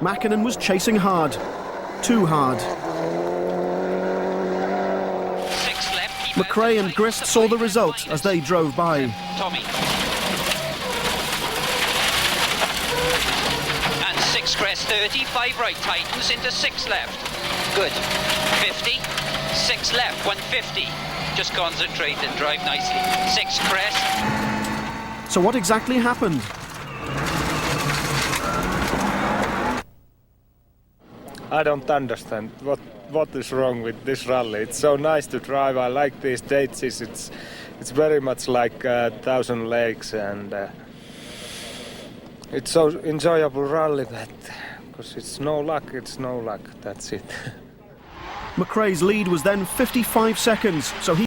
Makinen was chasing hard. Too hard. 6 left. McRae and Grist saw the result as they drove by. Tommy. And 6 crest 30, 5 right tightens into 6 left. Good. 50. 6 left, 150. Just concentrate and drive nicely. 6 crest. So what exactly happened? I don't understand what is wrong with this rally. It's so nice to drive. I like these dates. It's very much like 1,000 Lakes, and it's so enjoyable rally that because it's no luck. That's it. McRae's lead was then 55 seconds, so he